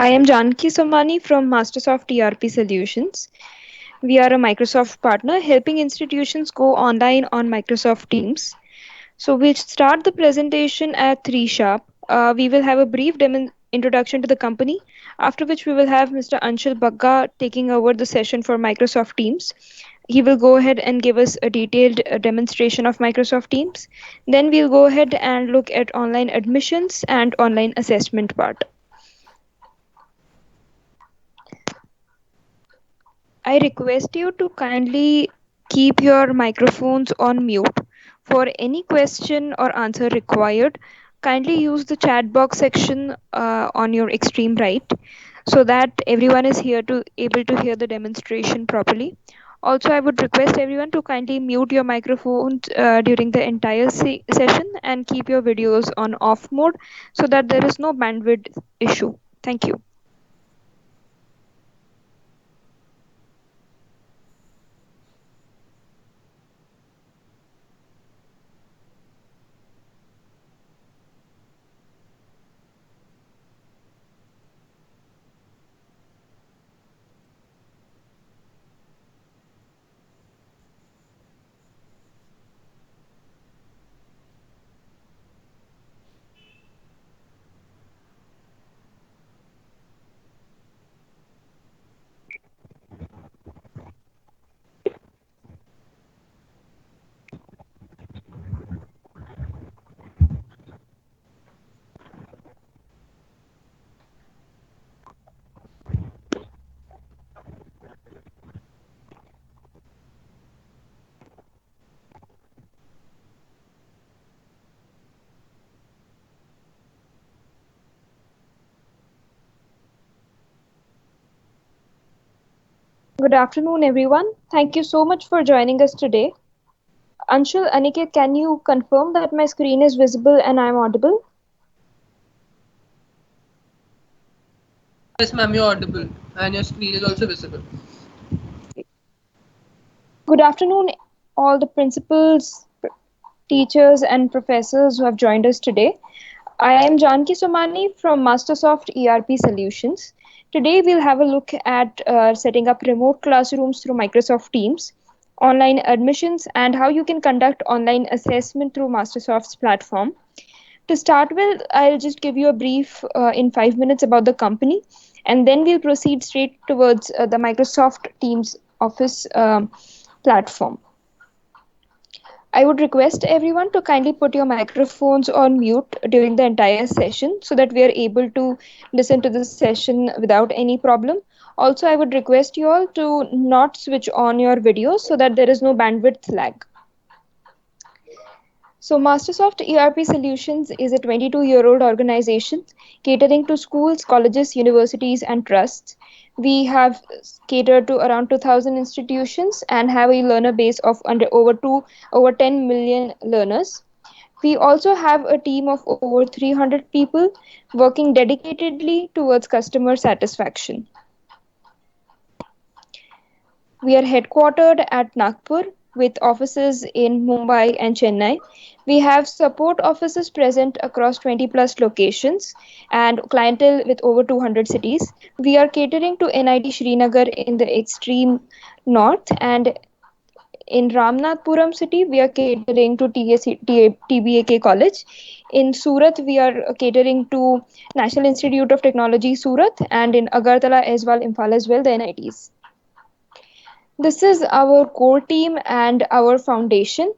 I am Janki Somani from Mastersoft ERP Solutions. We are a Microsoft partner helping institutions go online on Microsoft Teams. So we'll start the presentation at 3 sharp. We will have a brief introduction to the company, after which we will have Mr. Anshul Bagga taking over the session for Microsoft Teams. He will go ahead and give us a detailed demonstration of Microsoft Teams. Then we'll go ahead and look at online admissions and online assessment part. I request you to kindly keep your microphones on mute. For any question or answer required, kindly use the chat box section on your extreme right so that everyone is here to able to hear the demonstration properly. Also, I would request everyone to kindly mute your microphones during the entire session and keep your videos on off mode so that there is no bandwidth issue. Thank you. Good afternoon, everyone. Thank you so much for joining us today. Anshul, Aniket, can you confirm that my screen is visible and I'm audible? Yes, ma'am, you're audible and your screen is also visible. Good afternoon, all the principals, teachers, and professors who have joined us today. I am Janki Somani from Mastersoft ERP Solutions. Today, we'll have a look at setting up remote classrooms through Microsoft Teams, online admissions, and how you can conduct online assessment through Mastersoft's platform. To start with, I'll just give you a brief in 5 minutes about the company, and then we'll proceed straight towards the Microsoft Teams Office platform. I would request everyone to kindly put your microphones on mute during the entire session so that we are able to listen to the session without any problem. Also, I would request you all to not switch on your videos so that there is no bandwidth lag. So, Mastersoft ERP Solutions is a 22-year-old organization catering to schools, colleges, universities, and trusts. We have catered to around 2,000 institutions and have a learner base of over 10 million learners. We also have a team of over 300 people working dedicatedly towards customer satisfaction. We are headquartered at Nagpur with offices in Mumbai and Chennai. We have support offices present across 20 plus locations and clientele with over 200 cities. We are catering to NIT Srinagar in the extreme north, and in Ramnathpuram city we are catering to TBAK College. In Surat we are catering to National Institute of Technology Surat, and in Agartala as well, Imphal as well, the NITs. This is our core team and our foundation.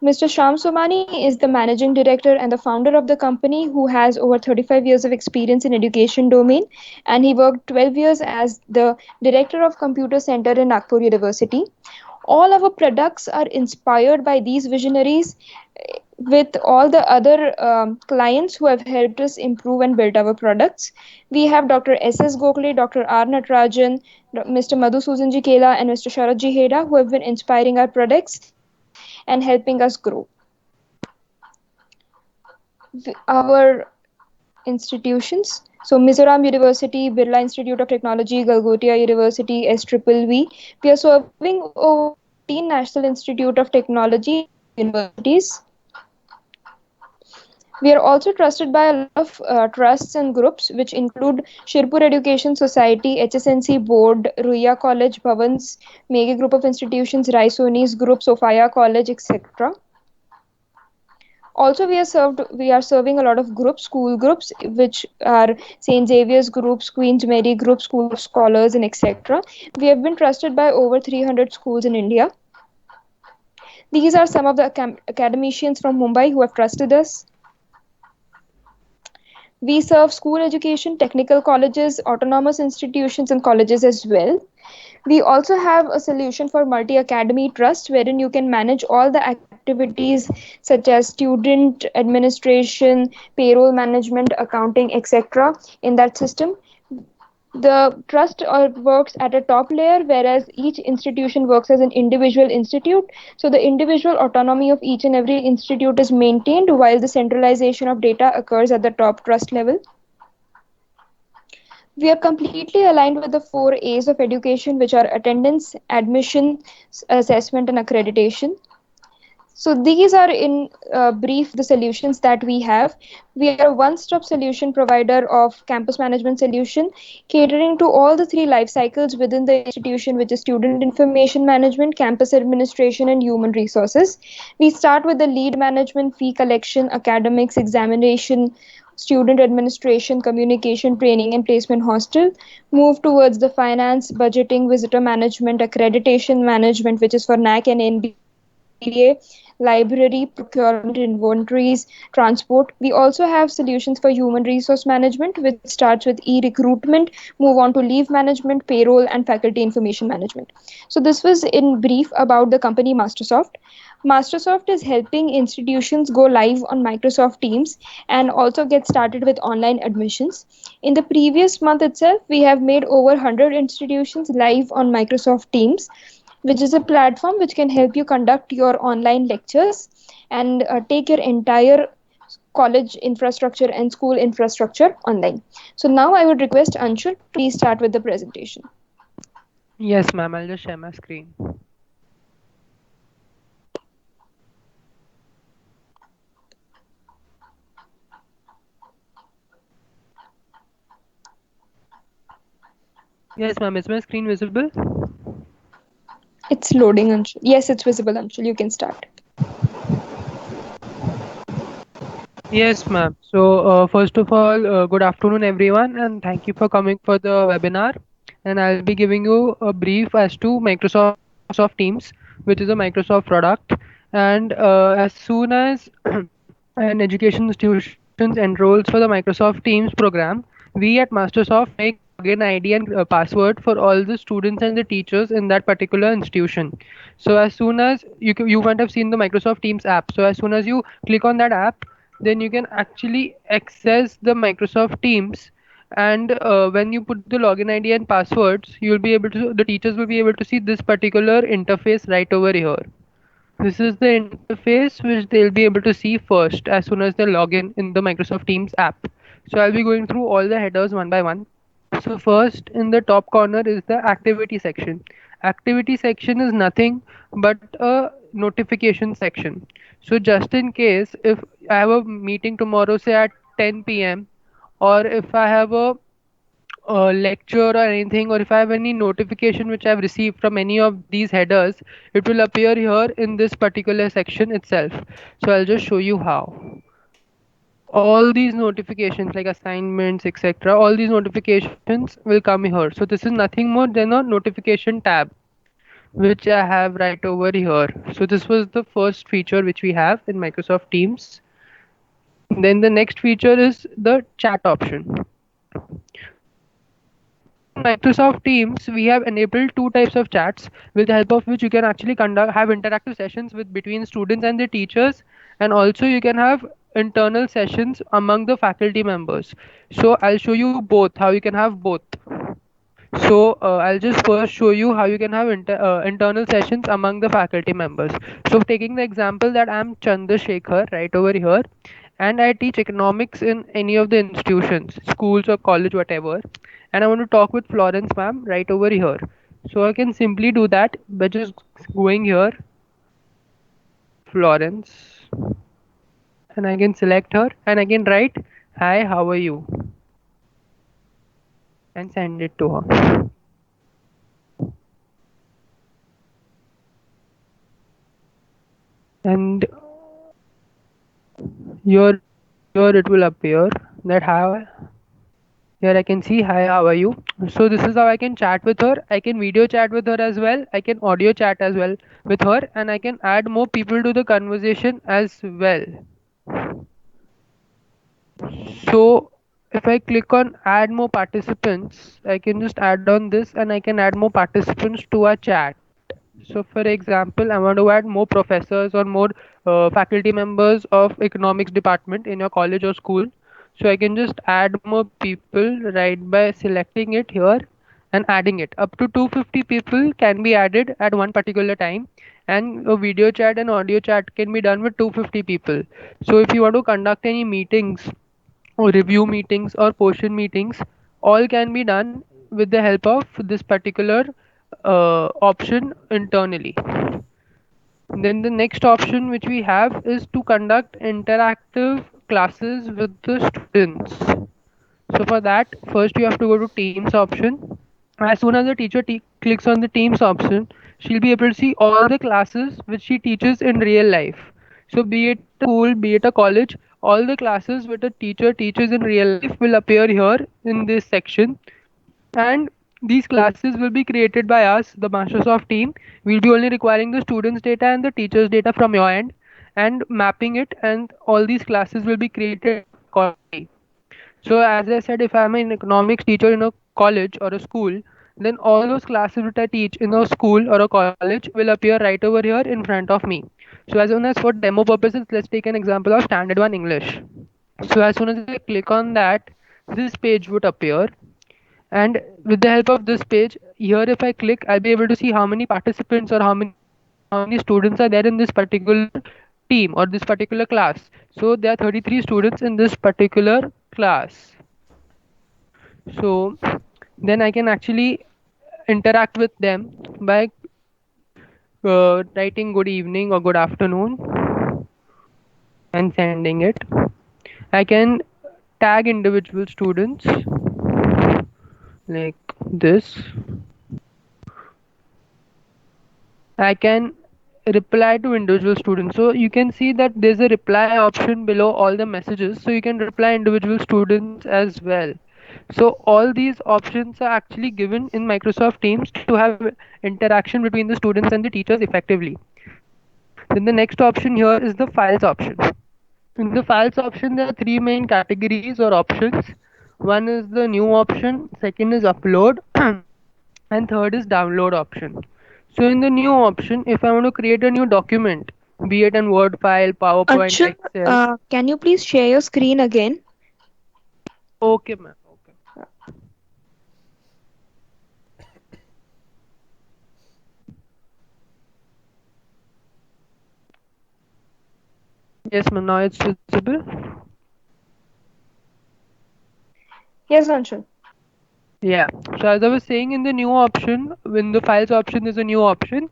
Mr. Sham Somani is the managing director and the founder of the company, who has over 35 years of experience in education domain, and he worked 12 years as the director of computer center in Nagpur University. All our products are inspired by these visionaries, with all the other clients who have helped us improve and build our products. We have Dr. S.S. Gokhale, Dr. R. Natarajan, Mr. Madhusudanji Kela, and Mr. Sharadji Heda, who have been inspiring our products and helping us grow. Our institutions. So Mizoram University, Birla Institute of Technology, Galgotia University, SVVV. We are serving over 14 National Institute of Technology and universities. We are also trusted by a lot of trusts and groups, which include Shirpur Education Society, HSNC Board, Ruia College, Bhavans, Mega Group of Institutions, Raisonis Group, Sophia College, etc. Also, we are serving a lot of groups, school groups, which are St. Xavier's groups, Queen's Mary group, School of Scholars, and etc. We have been trusted by over 300 schools in India. These are some of the academicians from Mumbai who have trusted us. We serve school education, technical colleges, autonomous institutions, and colleges as well. We also have a solution for multi academy trust wherein you can manage all the activities such as student administration, payroll management, accounting, etc. in that system. The trust works at a top layer, whereas each institution works as an individual institute. So the individual autonomy of each and every institute is maintained while the centralization of data occurs at the top trust level. We are completely aligned with the four A's of education, which are attendance, admission, assessment, and accreditation. So these are in brief the solutions that we have. We are a one-stop solution provider of campus management solution, catering to all the three life cycles within the institution, which is student information management, campus administration, and human resources. We start with the lead management, fee collection, academics, examination, student administration, communication, training, and placement hostel. Move towards the finance, budgeting, visitor management, accreditation management, which is for NAC and NBA, library, procurement, inventories, transport. We also have solutions for human resource management, which starts with e-recruitment, move on to leave management, payroll, and faculty information management. So this was in brief about the company Mastersoft. Mastersoft is helping institutions go live on Microsoft Teams and also get started with online admissions. In the previous month itself, we have made over 100 institutions live on Microsoft Teams, which is a platform which can help you conduct your online lectures and take your entire college infrastructure and school infrastructure online. So now I would request Anshul to please start with the presentation. Yes, ma'am. I'll just share my screen. Yes, ma'am. Is my screen visible? It's loading, Anshul. Yes, it's visible, Anshul. You can start. Yes, ma'am. So, first of all, good afternoon, everyone, and thank you for coming for the webinar. And I'll be giving you a brief as to Microsoft Teams, which is a Microsoft product. And as soon as an education institution enrolls for the Microsoft Teams program, we at Mastersoft make a login ID and password for all the students and the teachers in that particular institution. So as soon as you might have seen the Microsoft Teams app. So as soon as you click on that app, then you can actually access the Microsoft Teams. And when you put the login ID and passwords, you'll be able to, the teachers will be able to see this particular interface right over here. This is the interface which they'll be able to see first as soon as they log in the Microsoft Teams app. So I'll be going through all the headers one by one. So first in the top corner is the activity section. Activity section is nothing but a notification section. So just in case if I have a meeting tomorrow say at 10 p.m. or if I have a lecture or anything, or if I have any notification which I've received from any of these headers, it will appear here in this particular section itself. So I'll just show you how. All these notifications like assignments, etc., all these notifications will come here. So this is nothing more than a notification tab which I have right over here. So this was the first feature which we have in Microsoft Teams. Then the next feature is the chat option. So in Microsoft Teams, we have enabled two types of chats with the help of which you can actually conduct have interactive sessions with between students and the teachers, and also you can have internal sessions among the faculty members. So I'll show you both how you can have both. So I'll just first show you how you can have internal sessions among the faculty members. So taking the example that I'm Chandrasekhar right over here, and I teach economics in any of the institutions, schools or college, whatever, and I want to talk with Florence ma'am right over here. So I can simply do that by just going here, Florence, and I can select her and I can write, "Hi, how are you?" and send it to her. And here it will appear that how here I can see, "Hi, how are you?" So this is how I can chat with her. I can video chat with her as well. I can audio chat as well with her, and I can add more people to the conversation as well. So if I click on add more participants, I can just add on this and I can add more participants to our chat. So for example, I want to add more professors or more faculty members of economics department in your college or school. So I can just add more people right by selecting it here and adding it. Up to 250 people can be added at one particular time, and a video chat and audio chat can be done with 250 people. So if you want to conduct any meetings or review meetings or portion meetings, all can be done with the help of this particular option internally. Then the next option which we have is to conduct interactive classes with the students. So for that, first you have to go to Teams option. As soon as the teacher clicks on the Teams option, she'll be able to see all the classes which she teaches in real life. So be it a school, be it a college, all the classes which a teacher teaches in real life will appear here in this section. And these classes will be created by us, the Microsoft team. We'll be only requiring the students' data and the teachers' data from your end and mapping it, and all these classes will be created accordingly. So as I said, if I'm an economics teacher in a college or a school, then all those classes which I teach in a school or a college will appear right over here in front of me. So as soon as for demo purposes, let's take an example of standard one English. So as soon as I click on that, this page would appear, and with the help of this page here, if I click, I'll be able to see how many participants or how many students are there in this particular team or this particular class. So there are 33 students in this particular class. So then I can actually interact with them by writing good evening or good afternoon and sending it. I can tag individual students like this. I can reply to individual students. So you can see that there's a reply option below all the messages. So you can reply individual students as well. So all these options are actually given in Microsoft Teams to have interaction between the students and the teachers effectively. Then the next option here is the files option. In the files option, there are three main categories or options. One is the new option, second is upload, and third is download option. So in the new option, if I want to create a new document, be it an Word file, PowerPoint, Anshul, Excel. can you please share your screen again? Okay, ma'am. Okay. Yes, ma'am. Now it's visible. Yes, Anshul. Yeah. So as I was saying, in the new option, in the files option, there's a new option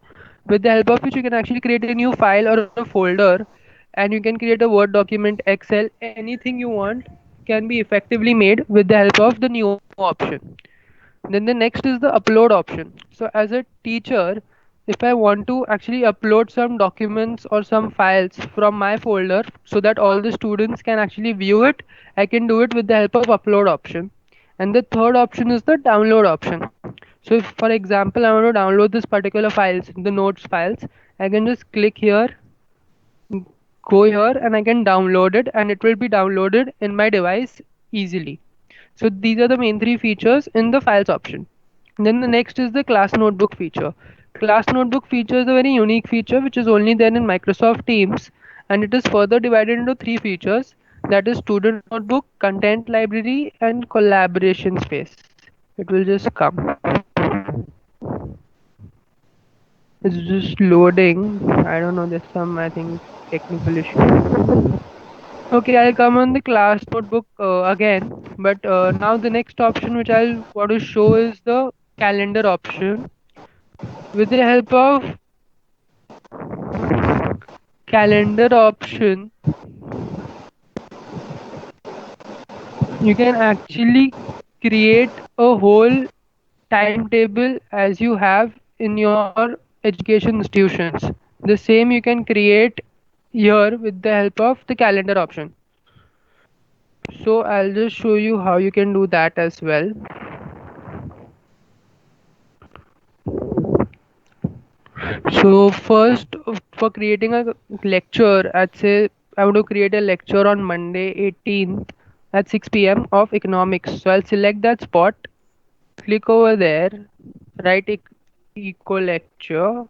with the help of which you can actually create a new file or a folder, and you can create a Word document, Excel, anything you want can be effectively made with the help of the new option. Then the next is the upload option. So as a teacher, if I want to actually upload some documents or some files from my folder so that all the students can actually view it, I can do it with the help of upload option. And the third option is the download option. So if for example I want to download this particular files, the notes files, I can just click here, go here, and I can download it, and it will be downloaded in my device easily. So these are the main three features in the files option. Then the next is the class notebook feature. Class notebook feature is a very unique feature which is only there in Microsoft Teams, and it is further divided into three features, that is student notebook, content library, and collaboration space. It will just come. It's just loading. I don't know, there's some, I think, technical issue. Okay, I'll come on the class notebook again, but now the next option which I'll want to show is the calendar option. With the help of calendar option, You can actually create a whole timetable as you have in your education institutions. The same you can create here with the help of the calendar option. So I'll just show you how you can do that as well. So first, for creating a lecture, I'd say I want to create a lecture on Monday 18th at 6 p.m. of economics. So I'll select that spot, click over there, write eco lecture,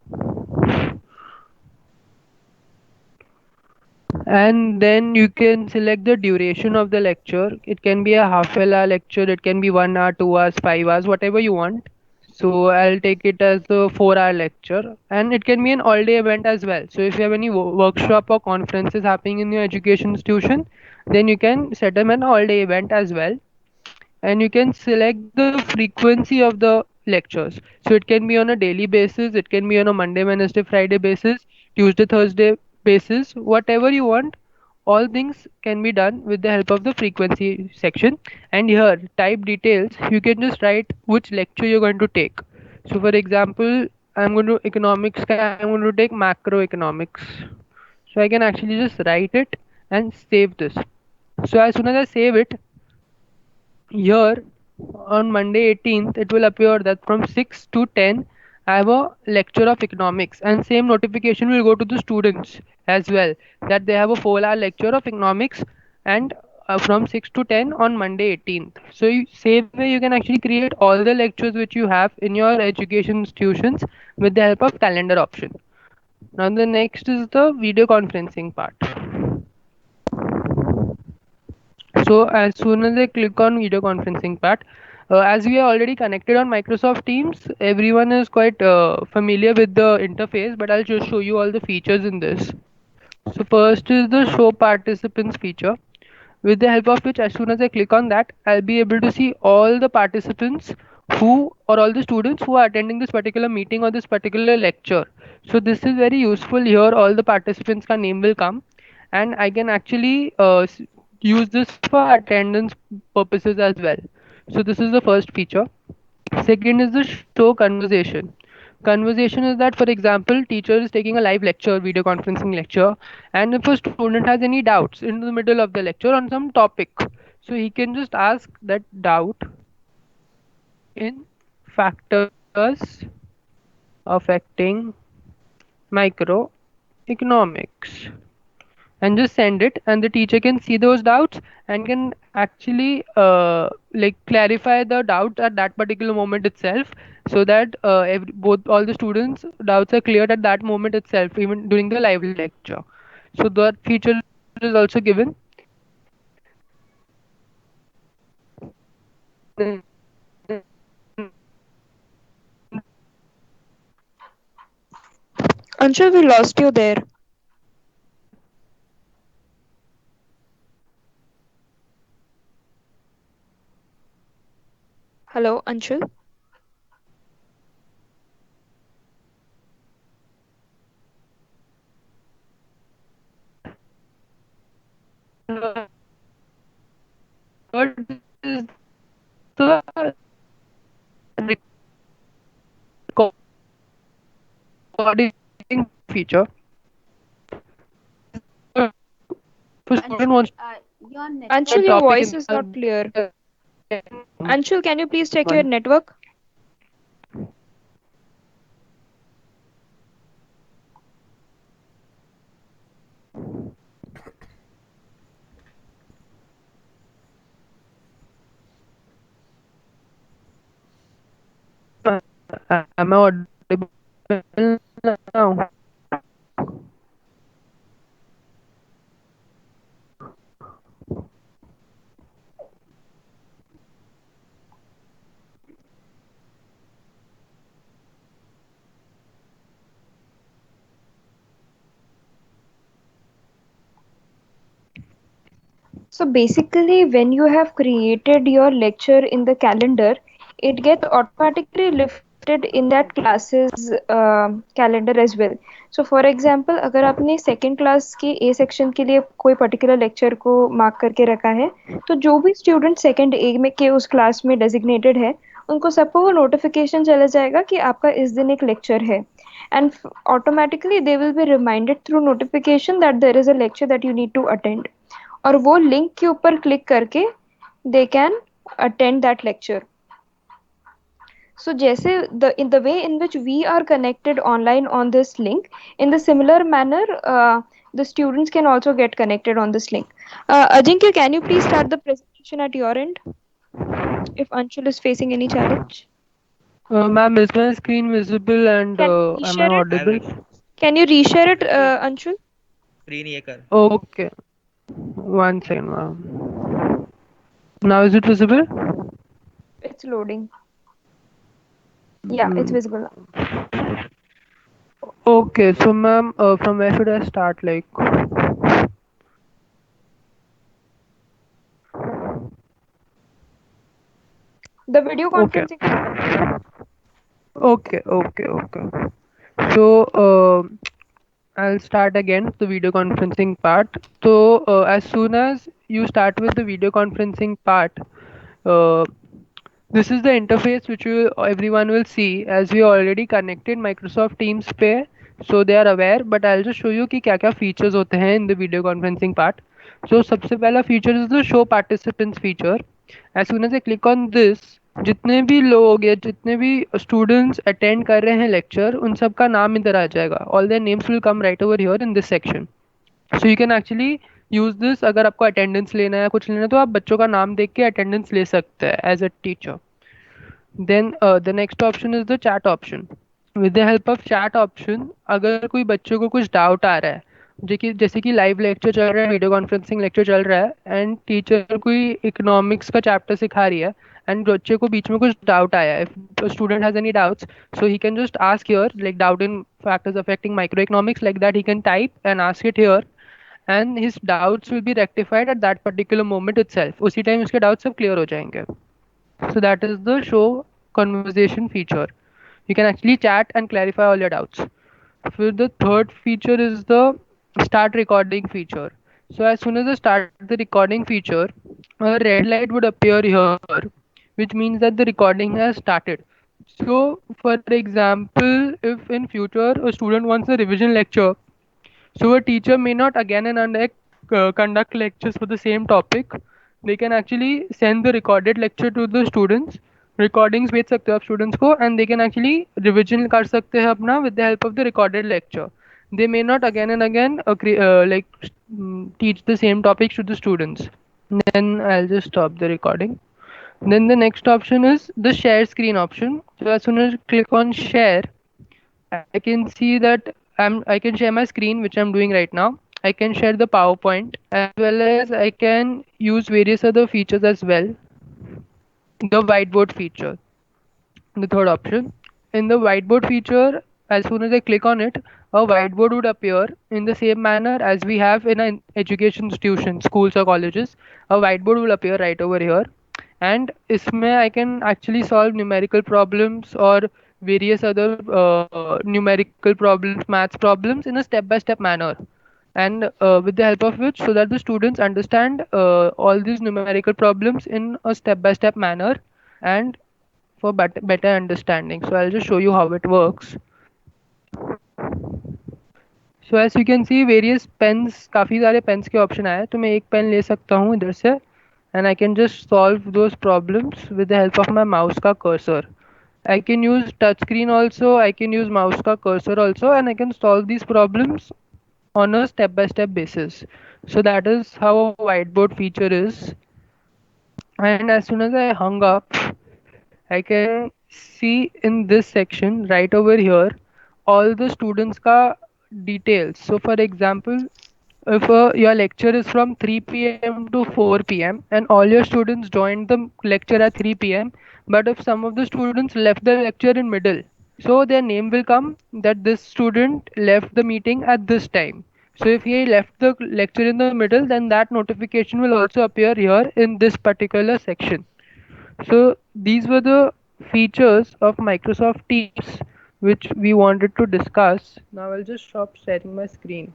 and then you can select the duration of the lecture. It can be a half an hour lecture, it can be 1 hour, 2 hours, 5 hours, whatever you want. So I'll take it as a 4 hour lecture, and it can be an all day event as well. So if you have any workshop or conferences happening in your education institution, then you can set them an all day event as well. And you can select the frequency of the lectures. So it can be on a daily basis, it can be on a Monday, Wednesday, Friday basis, Tuesday, Thursday basis, whatever you want. All things can be done with the help of the frequency section. And here, type details, you can just write which lecture you're going to take. So for example, I'm going to economics, I'm going to take macroeconomics. So I can actually just write it and save this. So as soon as I save it, here on Monday 18th, it will appear that from 6 to 10, I have a lecture of economics, and same notification will go to the students as well that they have a 4 hour lecture of economics and from 6 to 10 on Monday 18th. So, same way, you can actually create all the lectures which you have in your education institutions with the help of calendar option. Now, the next is the video conferencing part. So as soon as I click on video conferencing part, as we are already connected on Microsoft Teams, everyone is quite familiar with the interface, but I'll just show you all the features in this. So first is the show participants feature, with the help of which as soon as I click on that, I'll be able to see all the participants who or all the students who are attending this particular meeting or this particular lecture. So this is very useful here. All the participants ka name will come, and I can actually use this for attendance purposes as well. So this is the first feature. Second is the show conversation. Conversation is that, for example, teacher is taking a live lecture, video conferencing lecture, and if a student has any doubts in the middle of the lecture on some topic, so he can just ask that doubt in factors affecting microeconomics and just send it, and the teacher can see those doubts and can actually like clarify the doubt at that particular moment itself, so that both all the students doubts are cleared at that moment itself, even during the live lecture. So that feature is also given. Anshul, we lost you there. Hello, Anshul. Third is the recording feature. If a student Anshul, wants your a Anshul, network your is topic voice in is the not clear. one. Anshul, can you please check your network? Am I audible now? So basically, when you have created your lecture in the calendar, it gets automatically lifted in that classes calendar as well. So for example, अगर आपने second class के A section के लिए कोई particular lecture को mark करके रखा है, तो जो भी स्टूडेंट सेकेंड ए में के उस क्लास में डेजिग्नेटेड है, उनको सबको वो नोटिफिकेशन चला जाएगा कि आपका इस दिन एक लेक्चर है, and automatically they will be reminded through notification that there is a lecture that you need to attend, और वो लिंक के ऊपर क्लिक करके they can attend that lecture. So जैसे in the way in which we are connected online on this link, in the similar manner, the students can also get connected on this link. Ajinkya, can you please start the presentation at your end if Anshul is facing any challenge? Ma'am, is my screen visible and Can you am I reshare it? I will audible? Can you reshare it, Anshul? screen ये कर Okay, one second, ma'am. Now is it visible? It's loading. Yeah, it's Mm, visible now. okay, so ma'am, from where should I start? Like, The video okay, conferencing part. okay. So, I'll start again the video conferencing part. So, as soon as you start with the video conferencing part, uh, this is the interface which everyone will see as we already connected Microsoft Teams पे, so they are aware. But I'll just show you कि क्या क्या features होते हैं in the video conferencing part. So सबसे पहला feature is the show participants feature. As soon as I click on this, जितने भी लोग या जितने भी students attend कर रहे हैं lecture, उन सब का नाम इधर आ जाएगा. All their names will come right over here in this section. So you can actually use this. अगर आपको attendance लेना है या कुछ लेना है तो आप बच्चों का नाम देख के attendance ले सकते हैं as a teacher. Then the next option is the chat option. With the help of chat option, अगर कोई बच्चों को कुछ डाउट आ रहा है, जैसे कि लाइव लेक्चर चल रहा है, वीडियो कॉन्फ्रेंसिंग लेक्चर चल रहा है एंड टीचर कोई इकोनॉमिक्स का चैप्टर सिखा रही है एंड बच्चे को बीच में कुछ डाउट आया, if student has any doubts, so he can just ask here like doubt in factors affecting micro economics, like that he can type and ask it here and his doubts will be rectified at that particular moment itself. उसी time उसके doubts सब clear हो जाएंगे. So that is the show conversation feature. You can actually chat and clarify all your doubts. For the third feature is the start recording feature. So as soon as I start the recording feature, a red light would appear here, which means that the recording has started. So for example, if in future a student wants a revision lecture, so a teacher may not again and conduct lectures for the same topic. They can actually send the recorded lecture to the students. Recordings भेज सकते हो आप students को and they can actually revision कर सकते हैं अपना with the help of the recorded lecture. They may not again and again teach the same topics to the students. Then I'll just stop the recording. Then the next option is the share screen option. So as soon as you click on share, I can see that I can share my screen, which I'm doing right now. I can share the PowerPoint as well as I can use various other features as well. The whiteboard feature, the third option. In the whiteboard feature, as soon as I click on it, a whiteboard would appear in the same manner as we have in an education institution, schools or colleges. A whiteboard will appear right over here. And इसमें I can actually solve numerical problems or various other numerical problems, maths problems in a step-by-step manner, and with the help of which, so that the students understand all these numerical problems in a step-by-step manner and for better understanding. So I'll just show you how it works. So as you can see, various pens, काफ़ी सारे pens के option आए हैं, तो मैं एक pen ले सकता हूँ इधर से and I can just solve those problems with the help of my mouse का cursor. I can use touchscreen also, I can use mouse का cursor also, and I can solve these problems on a step-by-step basis. So that is how a whiteboard feature is. And as soon as I hung up, I can see in this section right over here all the students ka details. So for example, if your lecture is from 3 p.m. to 4 p.m. and all your students joined the lecture at 3 p.m., but if some of the students left the lecture in middle, so their name will come that this student left the meeting at this time. So if he left the lecture in the middle, then that notification will also appear here in this particular section. So these were the features of Microsoft Teams which we wanted to discuss. Now I'll just stop sharing my screen.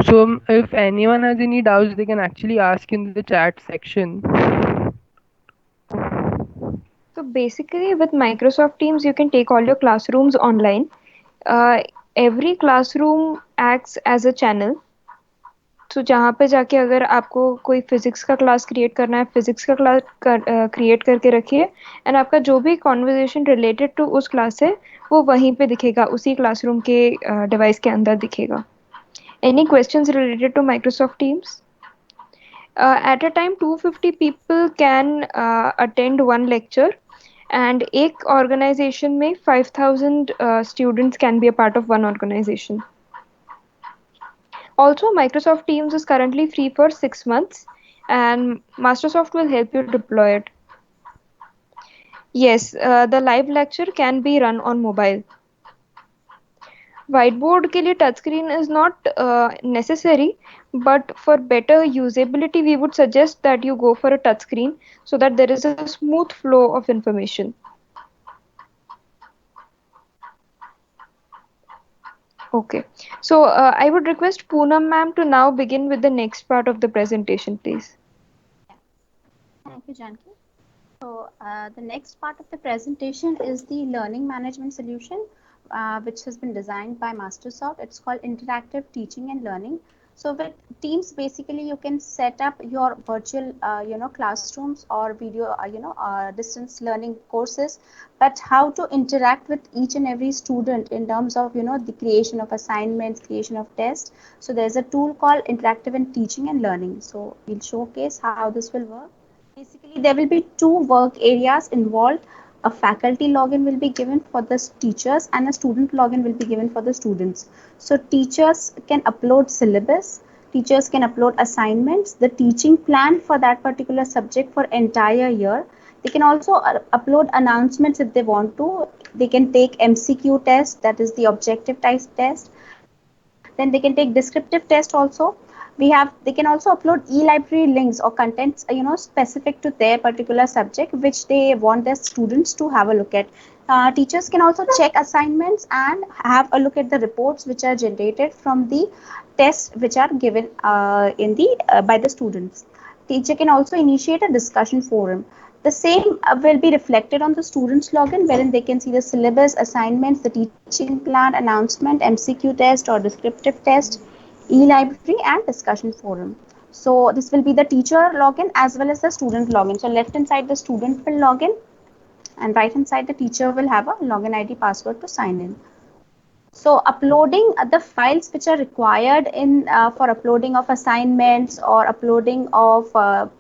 So if anyone has any doubts, they can actually ask in the chat section. So basically, with Microsoft Teams, you can take all your classrooms online. Uh, every classroom acts as a channel. तो जहाँ पे जाके अगर आपको कोई physics का class create करना है, फिजिक्स का क्लास क्रिएट करके रखिए, एंड आपका जो भी कॉन्वर्जेशन रिलेटेड टू उस क्लास है वो वहीं पे दिखेगा, उसी क्लासरूम के डिवाइस के अंदर दिखेगा. Any questions related to Microsoft Teams? At a time 250 people can attend one lecture, and एक organization में 5000 students can be a part of one organization. Also, Microsoft Teams is currently free for 6 months, and Microsoft will help you deploy it. Yes, the live lecture can be run on mobile. Whiteboard के लिए touch screen is not necessary, but for better usability, we would suggest that you go for a touch screen so that there is a smooth flow of information. Okay, so I would request Poonam ma'am to now begin with the next part of the presentation, please. Thank you, Janki. So the next part of the presentation is the learning management solution, which has been designed by Mastersoft. It's called Interactive Teaching and Learning. So with Teams, basically you can set up your virtual, classrooms or video, distance learning courses. But how to interact with each and every student in terms of, the creation of assignments, creation of tests. So there's a tool called Interactive and Teaching and Learning. So we'll showcase how this will work. Basically, there will be two work areas involved. A faculty login will be given for the teachers and a student login will be given for the students. So teachers can upload syllabus, teachers can upload assignments, the teaching plan for that particular subject for entire year. They can also upload announcements if they want to. They can take MCQ test, that is the objective type test. Then they can take descriptive test also. They can also upload e-library links or contents specific to their particular subject which they want their students to have a look at. Teachers can also check assignments and have a look at the reports which are generated from the tests which are given in the by the students. Teacher can also initiate a discussion forum. The same will be reflected on the students login, wherein they can see the syllabus, assignments, the teaching plan, announcement, MCQ test or descriptive test, e-library and discussion forum. So this will be the teacher login as well as the student login. So left hand side the student will log in and right hand side the teacher will have a login ID password to sign in. So uploading the files which are required in for uploading of assignments or uploading of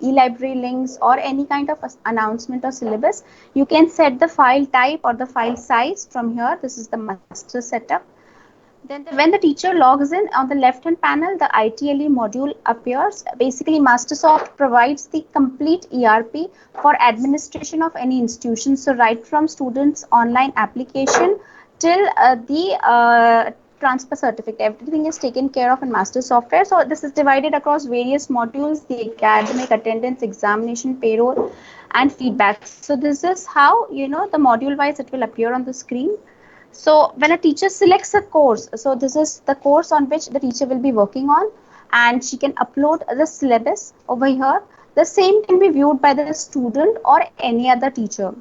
e-library links or any kind of announcement or syllabus, you can set the file type or the file size from here. This is the master setup. Then when the teacher logs in, on the left hand panel, the ITLE module appears. Basically, Mastersoft provides the complete ERP for administration of any institution. So right from students' online application till the transfer certificate, everything is taken care of in Master Software. So this is divided across various modules: the academic, attendance, examination, payroll, and feedback. So this is how the module wise it will appear on the screen. So when a teacher selects a course, so this is the course on which the teacher will be working on, and she can upload the syllabus over here. The same can be viewed by the student or any other teacher.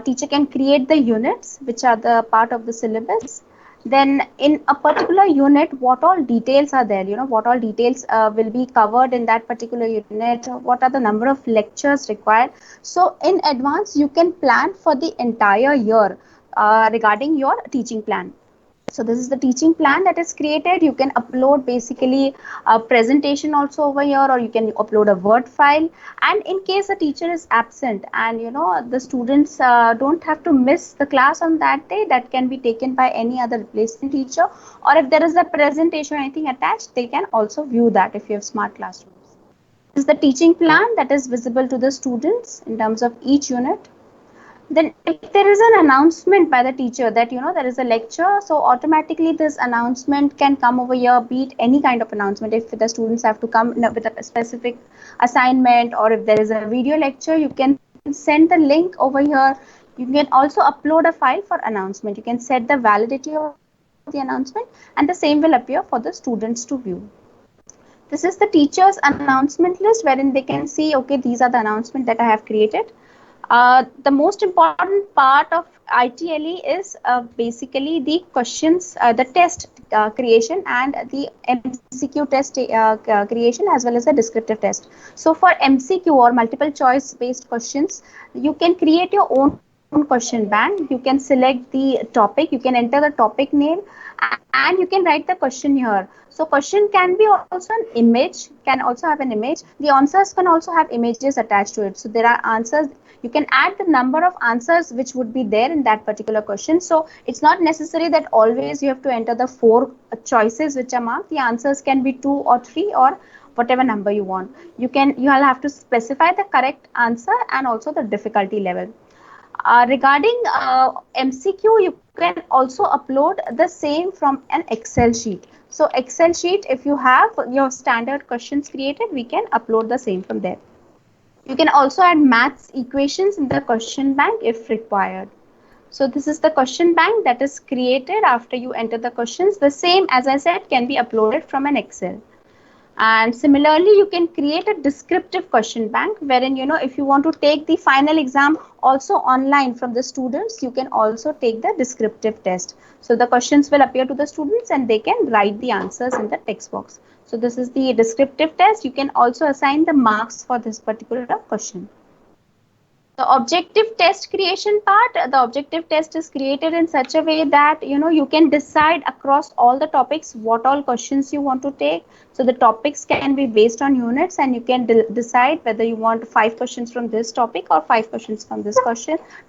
Teacher can create the units which are the part of the syllabus. Then in a particular unit, what all details are there, what all details will be covered in that particular unit, what are the number of lectures required. So in advance, you can plan for the entire year regarding your teaching plan. So this is the teaching plan that is created. You can upload basically a presentation also over here, or you can upload a Word file. And in case a teacher is absent and the students don't have to miss the class on that day, that can be taken by any other replacement teacher. Or if there is a presentation or anything attached, they can also view that if you have smart classrooms. This is the teaching plan that is visible to the students in terms of each unit. Then if there is an announcement by the teacher that there is a lecture, so automatically this announcement can come over here, be it any kind of announcement. If the students have to come with a specific assignment, or if there is a video lecture, you can send the link over here. You can also upload a file for announcement. You can set the validity of the announcement, and the same will appear for the students to view. This is the teacher's announcement list, wherein they can see, okay, these are the announcements that I have created. The most important part of ITLE is basically the questions, the test creation, and the MCQ test creation, as well as the descriptive test. So for MCQ, or multiple choice based questions, you can create your own question bank. You can select the topic, you can enter the topic name, and you can write the question here. So question can be also an image, can also have an image. The answers can also have images attached to it. So there are answers. You can add the number of answers which would be there in that particular question. So it's not necessary that always you have to enter the 4 choices which are marked. The answers can be 2 or 3, or whatever number you want. You'll have to specify the correct answer and also the difficulty level. Regarding MCQ, you can also upload the same from an Excel sheet. So Excel sheet, if you have your standard questions created, we can upload the same from there. You can also add maths equations in the question bank if required. So this is the question bank that is created after you enter the questions. The same, as I said, can be uploaded from an Excel. And similarly, you can create a descriptive question bank, wherein if you want to take the final exam also online from the students, you can also take the descriptive test. So the questions will appear to the students and they can write the answers in the text box. So this is the descriptive test. You can also assign the marks for this particular question. The objective test creation part, the objective test is created in such a way that you can decide across all the topics what all questions you want to take. So the topics can be based on units, and you can decide whether you want 5 questions from this topic or 5 questions from this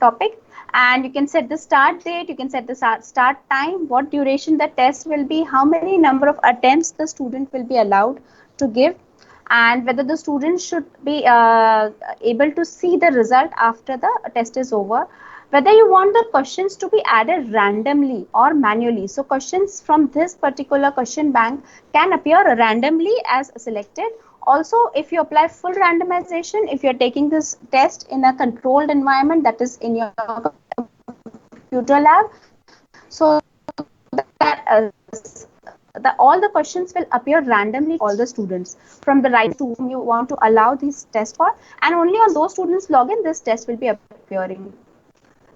topic. And you can set the start date, you can set the start time, what duration the test will be, how many number of attempts the student will be allowed to give, and whether the students should be able to see the result after the test is over, whether you want the questions to be added randomly or manually. So questions from this particular question bank can appear randomly as selected. Also, if you apply full randomization, if you're taking this test in a controlled environment, that is in your computer lab, so that all the questions will appear randomly to all the students from the right to whom you want to allow this test for, and only on those students login this test will be appearing.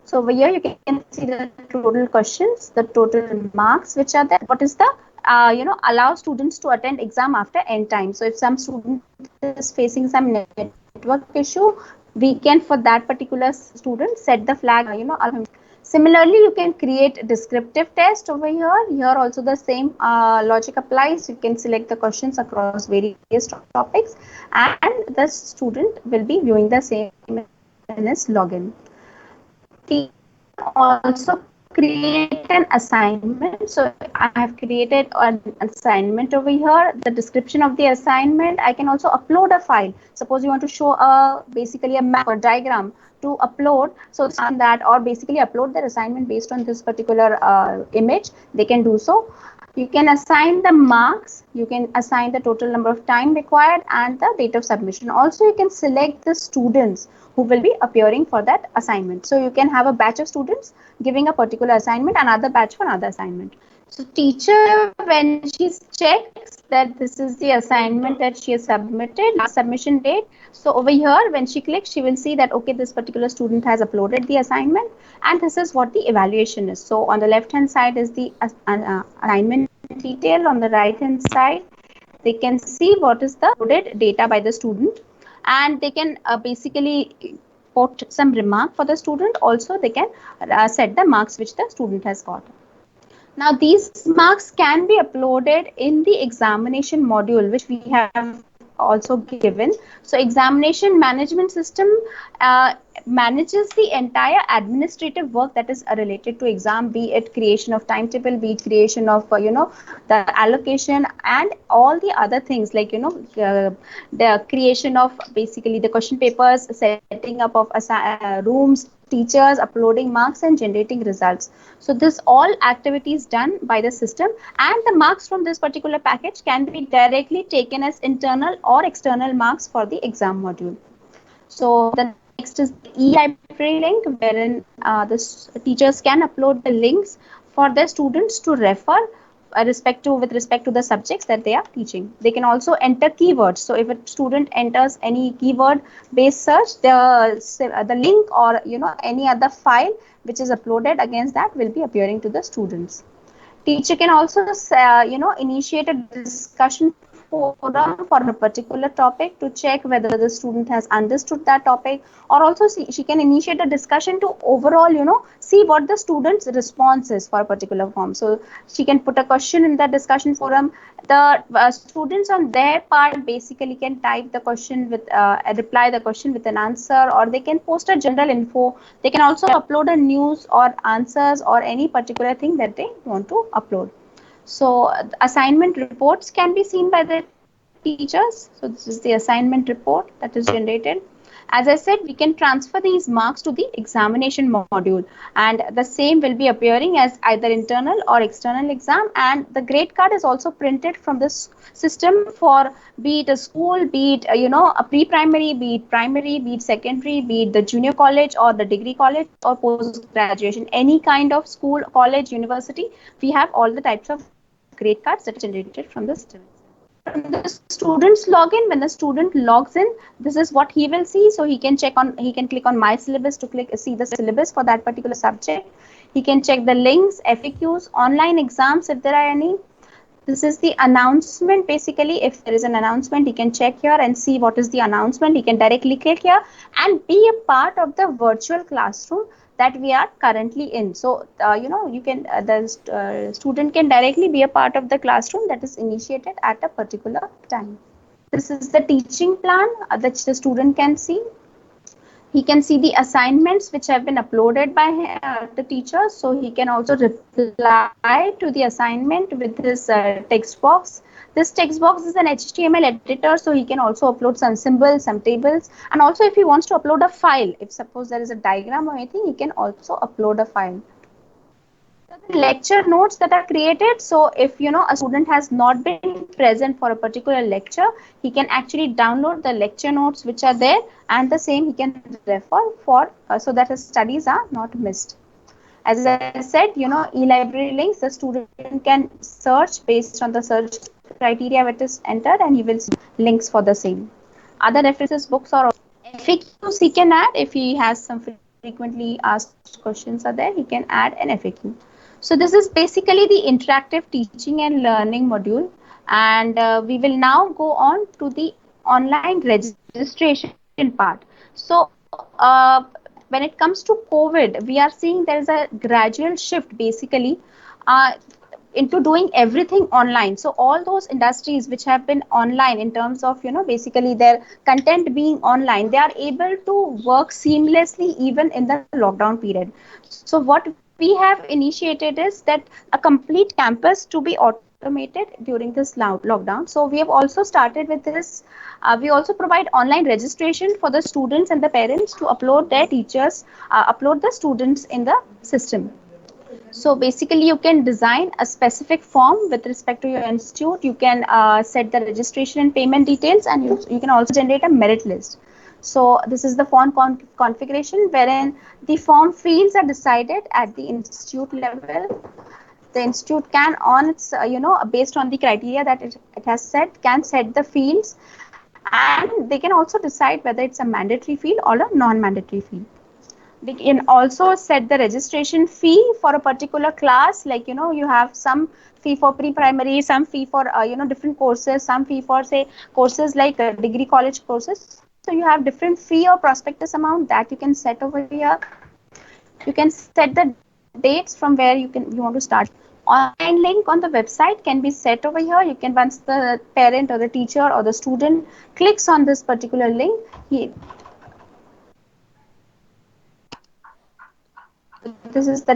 So over here you can see the total questions, the total marks which are there, what is the allow students to attend exam after end time. So if some student is facing some network issue, we can for that particular student set the flag, allow him. Similarly, you can create descriptive test over here. Here also the same logic applies. You can select the questions across various topics, and the student will be viewing the same in his login. Also create an assignment. So I have created an assignment over here. The description of the assignment, I can also upload a file. Suppose you want to show basically a map or diagram to upload, so on that, or basically upload their assignment based on this particular image, they can do so. You can assign the marks, you can assign the total number of time required and the date of submission. Also, you can select the students who will be appearing for that assignment. So you can have a batch of students giving a particular assignment, another batch for another assignment. So teacher, when she checks that this is the assignment that she has submitted, submission date. So over here, when she clicks, she will see that, okay, this particular student has uploaded the assignment, and this is what the evaluation is. So on the left hand side is the assignment detail. On the right hand side, they can see what is the uploaded data by the student, and they can basically put some remark for the student. Also, they can set the marks which the student has got. Now, these marks can be uploaded in the examination module, which we have also given. So, examination management system manages the entire administrative work that is related to exam, be it creation of timetable, be it creation of the allocation, and all the other things like the creation of basically the question papers, setting up of rooms, teachers, uploading marks, and generating results. So this all activities done by the system, and the marks from this particular package can be directly taken as internal or external marks for the exam module. So the next is the e-library link, wherein the teachers can upload the links for their students to refer with respect to the subjects that they are teaching. They can also enter keywords. So if a student enters any keyword based search, the link or any other file which is uploaded against that will be appearing to the students. Teacher can also initiate a discussion forum for a particular topic to check whether the student has understood that topic, or also she can initiate a discussion to overall see what the student's response is for a particular form. So she can put a question in the discussion forum. The students on their part basically can type the question with reply the question with an answer, or they can post a general info. They can also upload a news or answers or any particular thing that they want to upload. So assignment reports can be seen by the teachers. So this is the assignment report that is generated. As I said, we can transfer these marks to the examination module, and the same will be appearing as either internal or external exam, and the grade card is also printed from this system for be it a school, be it a pre-primary, be it primary, be it secondary, be it the junior college or the degree college or post-graduation, any kind of school, college, university. We have all the types of grade cards that are generated from the system. From the student's login, when the student logs in, this is what he will see. So he can click on my syllabus to see the syllabus for that particular subject. He can check the links, FAQs, online exams if there are any. This is the announcement. Basically, if there is an announcement, he can check here and see what is the announcement. He can directly click here and be a part of the virtual classroom that we are currently in. So you can the student can directly be a part of the classroom that is initiated at a particular time. This is the teaching plan that the student can see. He can see the assignments which have been uploaded by the teacher. So he can also reply to the assignment with his text box. This text box is an HTML editor, so he can also upload some symbols, some tables, and also if he wants to upload a file, if suppose there is a diagram or anything, he can also upload a file. The lecture notes that are created. So if a student has not been present for a particular lecture, he can actually download the lecture notes which are there, and the same he can refer for so that his studies are not missed. As I said, e-library links, the student can search based on the search criteria which is entered, and he will see links for the same. Other references books or FAQs he can add. If he has some frequently asked questions are there, he can add an FAQ. So this is basically the interactive teaching and learning module, and we will now go on to the online registration part. So when it comes to COVID, we are seeing there is a gradual shift basically uh, into doing everything online. So all those industries which have been online in terms of basically their content being online, they are able to work seamlessly even in the lockdown period. So what we have initiated is that a complete campus to be automated during this lockdown. So we have also started with this. We also provide online registration for the students and the parents to upload their teachers, upload the students in the system. So basically, you can design a specific form with respect to your institute. You can set the registration and payment details, and you can also generate a merit list. So this is the form configuration wherein the form fields are decided at the institute level. The institute can, on its based on the criteria that it has set, can set the fields, and they can also decide whether it's a mandatory field or a non-mandatory field. We can also set the registration fee for a particular class, like you have some fee for pre-primary, some fee for different courses, some fee for say courses like degree college courses. So you have different fee or prospectus amount that you can set over here. You can set the dates from where you want to start. Online link on the website can be set over here. You can, once the parent or the teacher or the student clicks on this particular link, So this is the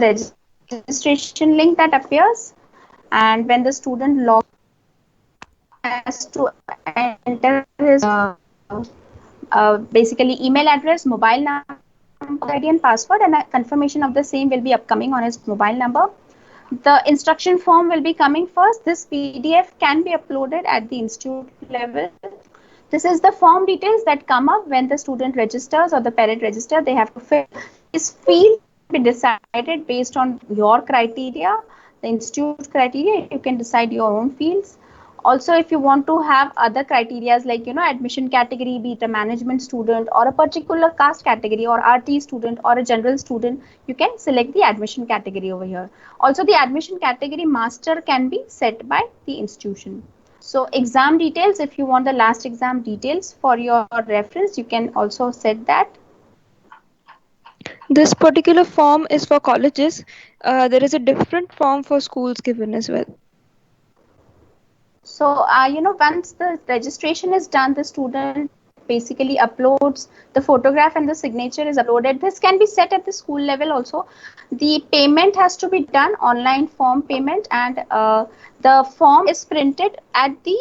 registration link that appears, and when the student logs in, he has to enter his basically email address, mobile number, ID, and password, and a confirmation of the same will be upcoming on his mobile number. The instruction form will be coming first. This PDF can be uploaded at the institute level. This is the form details that come up when the student registers or the parent register. They have to fill. These fields can be decided based on your criteria, the institute criteria. You can decide your own fields. Also, if you want to have other criterias like admission category, be it a management student or a particular caste category or RT student or a general student, you can select the admission category over here. Also, the admission category master can be set by the institution. So exam details, if you want the last exam details for your reference, you can also set that. This particular form is for colleges. There is a different form for schools given as well. So, once the registration is done, the student basically uploads the photograph and the signature is uploaded. This can be set at the school level also. The payment has to be done online form payment, and the form is printed at the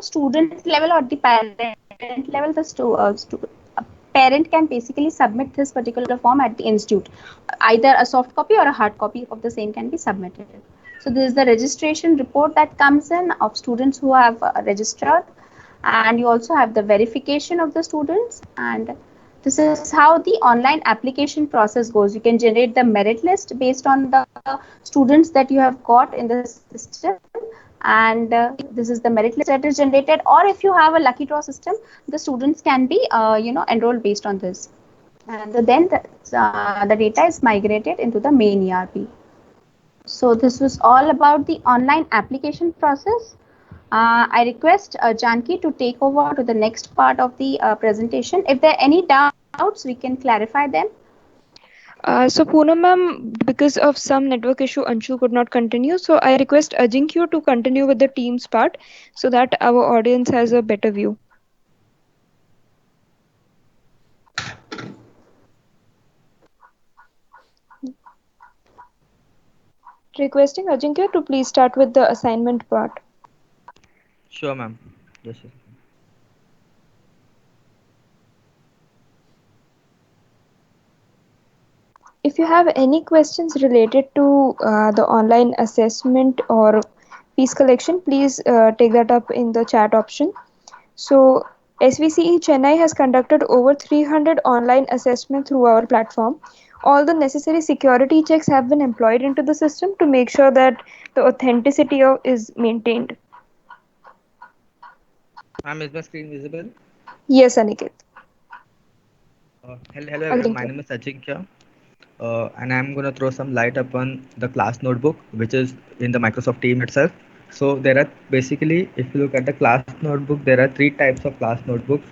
student level or the parent level. Parent can basically submit this particular form at the institute. Either a soft copy or a hard copy of the same can be submitted. So this is the registration report that comes in of students who have registered, and you also have the verification of the students, and this is how the online application process goes. You can generate the merit list based on the students that you have got in the system, and this is the merit list that is generated, or if you have a lucky draw system, the students can be enrolled based on this, and then the data is migrated into the main ERP. So this was all about the online application process. I request Janki to take over to the next part of the presentation. If there are any doubts, we can clarify them. So Poonam ma'am, because of some network issue, Anshu could not continue. So I request Ajinkyu to continue with the Teams part so that our audience has a better view. Requesting Ajinkya to please start with the assignment part. Sure, ma'am. Yes, sir. If you have any questions related to the online assessment or fees collection, please take that up in the chat option. So, SVCE Chennai has conducted over 300 online assessments through our platform. All the necessary security checks have been employed into the system to make sure that the authenticity is maintained. Ma'am, is my screen visible? Yes, Aniket. Hello everyone, my Ajinkya. name is Ajinkya, and I'm going to throw some light upon the class notebook, which is in the Microsoft Team itself. So there are basically, if you look at the class notebook, there are three types of class notebooks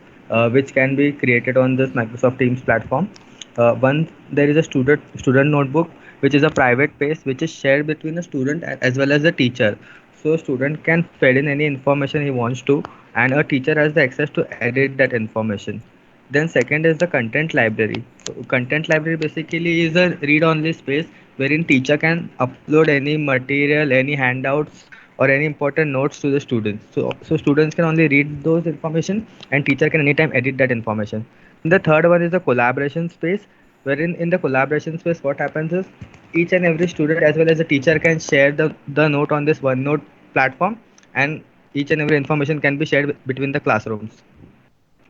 which can be created on this Microsoft Teams platform. One, there is a student notebook, which is a private space which is shared between the student as well as the teacher. So student can fill in any information he wants to, and a teacher has the access to edit that information. Then second is the content library. So content library basically is a read-only space wherein teacher can upload any material, any handouts, or any important notes to the students. So students can only read those information, and teacher can anytime edit that information. And the third one is the collaboration space, wherein in the collaboration space what happens is each and every student as well as the teacher can share the note on this OneNote platform, and each and every information can be shared between the classrooms.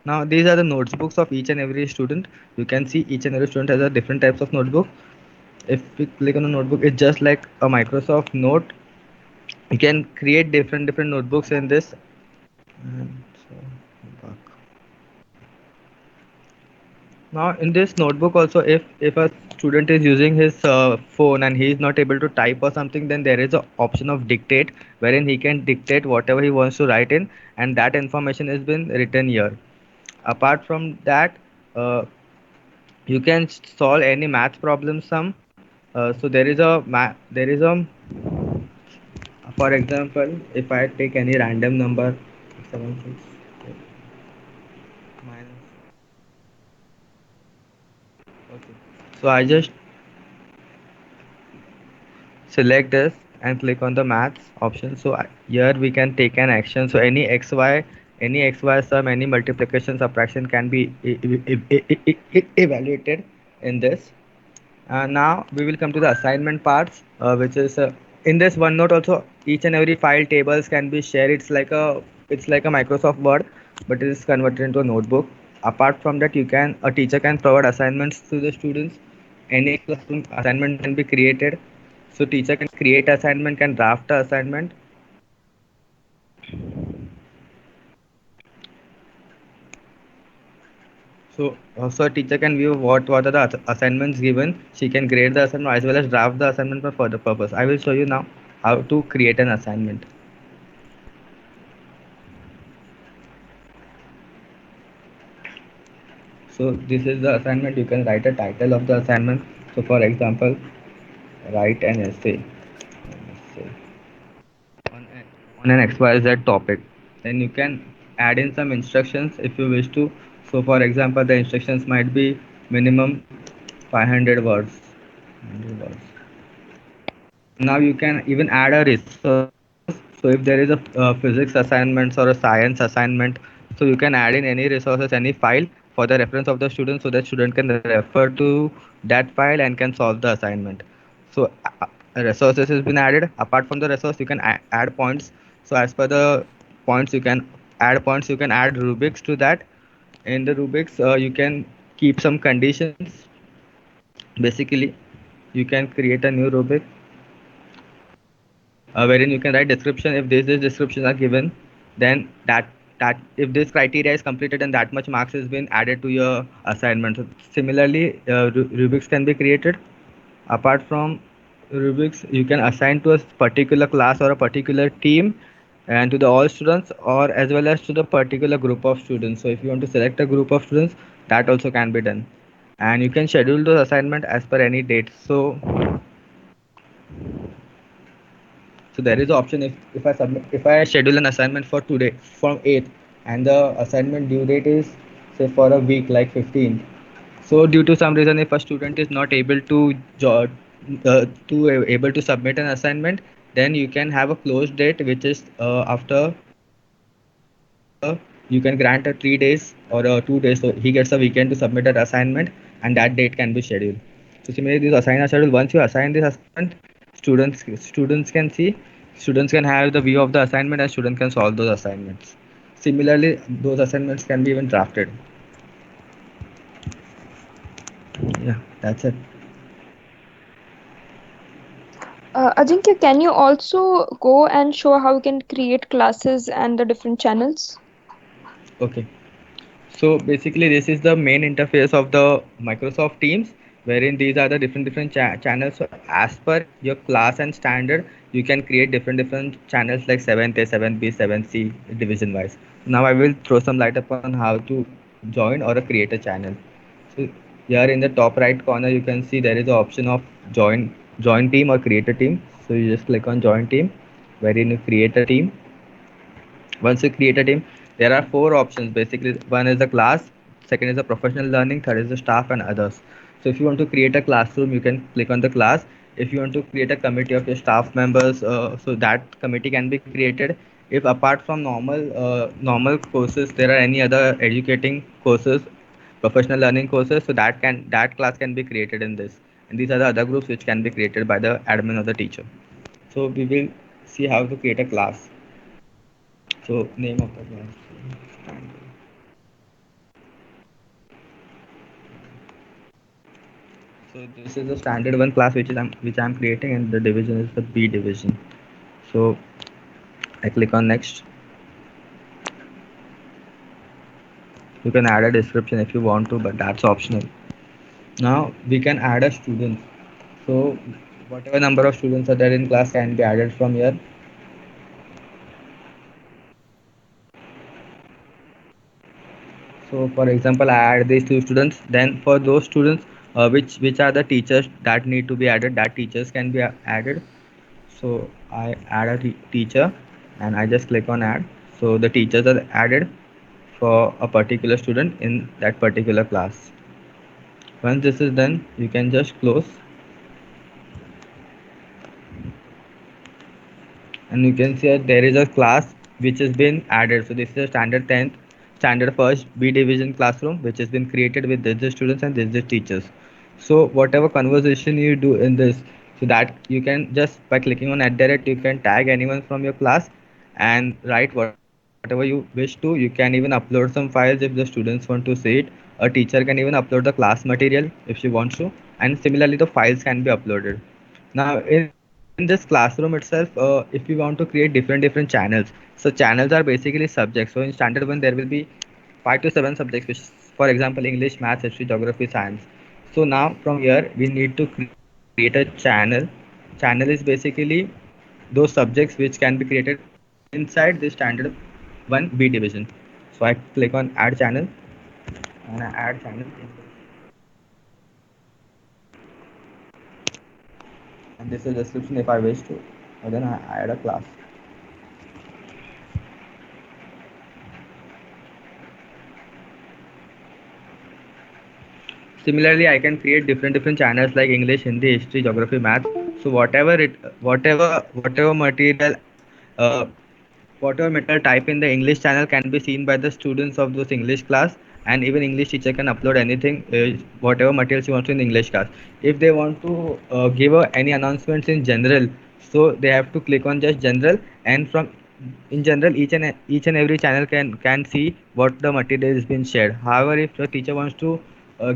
Now these are the notebooks of each and every student. You can see each and every student has a different types of notebook. If we click on a notebook, it's just like a Microsoft Note. You can create different notebooks in this. And so, back. Now in this notebook also, if a student is using his phone and he is not able to type or something, then there is a option of dictate, wherein he can dictate whatever he wants to write in, and that information has been written here. Apart from that, you can solve any math problem sum. So there is a, for example, if I take any random number, 7 6 minus, okay, so I just select this and click on the maths option. So here we can take an action. So any xy sum, any multiplication, subtraction can be evaluated in this. Now we will come to the assignment parts, which is in this OneNote also. Each and every file tables can be shared. It's like a Microsoft Word, but it is converted into a notebook. Apart from that, a teacher can provide assignments to the students. Any classroom assignment can be created. So teacher can create assignment, can draft a assignment. So a teacher can view what are the assignments given. She can grade the assignment as well as draft the assignment for further purpose. I will show you now how to create an assignment. So this is the assignment. You can write a title of the assignment. So for example, write an essay on, on an XYZ topic. Then you can add in some instructions if you wish to. So for example, the instructions might be minimum 500 words. 500 words. Now you can even add a resources. So if there is a physics assignments or a science assignment, so you can add in any resources, any file for the reference of the student, so that student can refer to that file and can solve the assignment. So resources has been added. Apart from the resource, you can add points. So as per the points, you can add points. You can add rubrics to that. In the rubrics, you can keep some conditions. Basically, you can create a new rubric wherein you can write description. If this descriptions are given, then that if this criteria is completed, then that much marks has been added to your assignment. So similarly, rubrics can be created. Apart from rubrics, you can assign to a particular class or a particular team, and to the all students, or as well as to the particular group of students. So if you want to select a group of students, that also can be done. And you can schedule those assignment as per any date. So there is an option. If I schedule an assignment for today from 8th, and the assignment due date is say for a week like 15th. So due to some reason, if a student is not able able to submit an assignment, then you can have a closed date, which is after you can grant a 3 days or 2 days. So he gets a weekend to submit that assignment, and that date can be scheduled. So similarly, these assign a schedule. Once you assign this assignment, students can see, students can have the view of the assignment, and students can solve those assignments. Similarly, those assignments can be even drafted. Yeah, that's it. Ajinkya, can you also go and show how you can create classes and the different channels? Okay. So basically, this is the main interface of the Microsoft Teams, wherein these are the different channels. So as per your class and standard, you can create different channels like 7th A, 7th B, 7th C, division wise. Now I will throw some light upon how to join or create a channel. So here in the top right corner, you can see there is an option of join team or create a team. So you just click on join team, wherein you create a team. Once you create a team, there are four options. Basically, one is the class, second is the professional learning, third is the staff, and others. So if you want to create a classroom, you can click on the class. If you want to create a committee of your staff members, so that committee can be created. If apart from normal courses, there are any other educating courses, professional learning courses, so that class can be created in this. And these are the other groups which can be created by the admin or the teacher. So we will see how to create a class. So name of the class. So this is the standard one class which I'm creating, and the division is the B division. So I click on next. You can add a description if you want to, but that's optional. Now we can add a student. So whatever number of students are there in class can be added from here. So for example, I add these two students. Then for those students, which are the teachers that need to be added, that teachers can be added. So I add a teacher, and I just click on add. So the teachers are added for a particular student in that particular class. Once this is done, you can just close. and you can see that there is a class which has been added. So this is a standard 10th, standard first B division classroom which has been created with this students and this teachers. So whatever conversation you do in this, so that you can just by clicking on at direct you can tag anyone from your class and write whatever you wish to. You can even upload some files if the students want to see it. A teacher can even upload the class material if she wants to, and similarly the files can be uploaded. Now in this classroom itself, if you want to create different channels, so channels are basically subjects. So in standard one there will be 5 to 7 subjects, which for example English, Maths, History, Geography, Science. So now from here we need to create a channel. Channel is basically those subjects which can be created inside the standard 1B division. So I click on add channel and I add channel in this. And this is description if I wish to, or then I add a class. Similarly, I can create different channels like English, Hindi, History, Geography, Math. So whatever material, uh, whatever material type in the English channel can be seen by the students of those English class, and even English teacher can upload anything, whatever materials you want to in English class. If they want to give any announcements in general, so they have to click on just general, and from in general each and every channel can see what the material is being shared. However, if the teacher wants to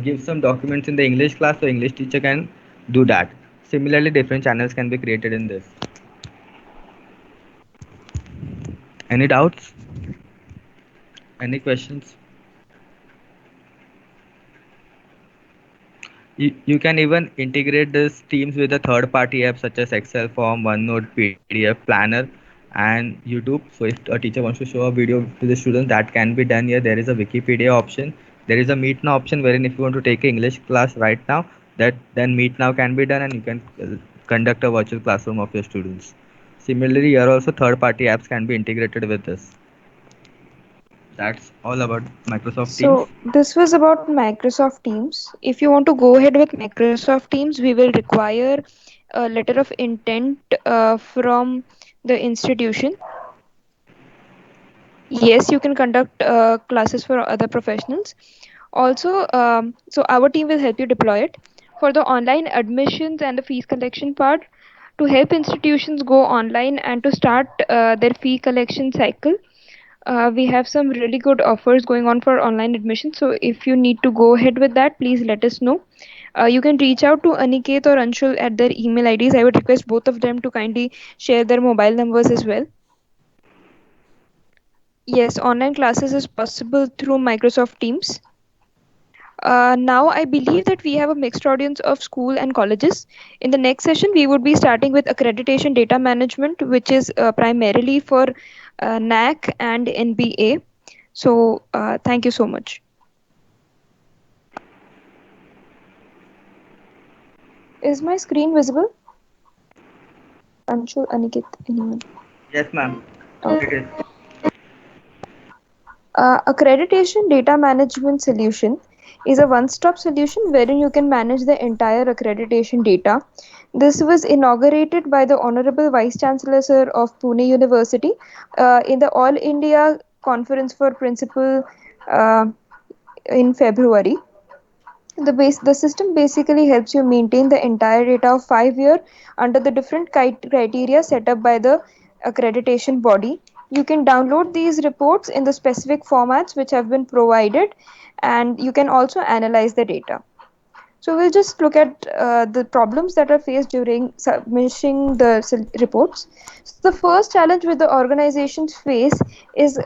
give some documents in the English class, so English teacher can do that. Similarly, different channels can be created in this. Any doubts? Any questions? You can even integrate these teams with a third party app such as Excel form, OneNote, PDF, Planner, and YouTube. So if a teacher wants to show a video to the students, that can be done here. There is a Wikipedia option. There is a Meet Now option wherein if you want to take an English class right now, that then Meet Now can be done and you can conduct a virtual classroom of your students. Similarly, here also third party apps can be integrated with this. That's all about Microsoft Teams. So this was about Microsoft Teams. If you want to go ahead with Microsoft Teams, we will require a letter of intent from the institution. Yes, you can conduct classes for other professionals. Also, so our team will help you deploy it. For the online admissions and the fees collection part, to help institutions go online and to start their fee collection cycle, we have some really good offers going on for online admission. So if you need to go ahead with that, please let us know. You can reach out to Aniket or Anshul at their email IDs. I would request both of them to kindly share their mobile numbers as well. Yes, online classes is possible through Microsoft Teams. Now, I believe that we have a mixed audience of school and colleges. In the next session, we would be starting with accreditation data management, which is primarily for NAC and NBA. So, thank you so much. Is my screen visible? Anshul, Aniket, anyone? Yes, ma'am. Okay. It is. Accreditation data management solution is a one-stop solution wherein you can manage the entire accreditation data. This was inaugurated by the Honorable Vice Chancellor Sir of Pune University in the All India Conference for Principal uh, in February. The system basically helps you maintain the entire data of 5 year under the different criteria set up by the accreditation body. You can download these reports in the specific formats which have been provided, and you can also analyze the data. So we'll just look at the problems that are faced during submitting the reports. So the first challenge with the organizations face is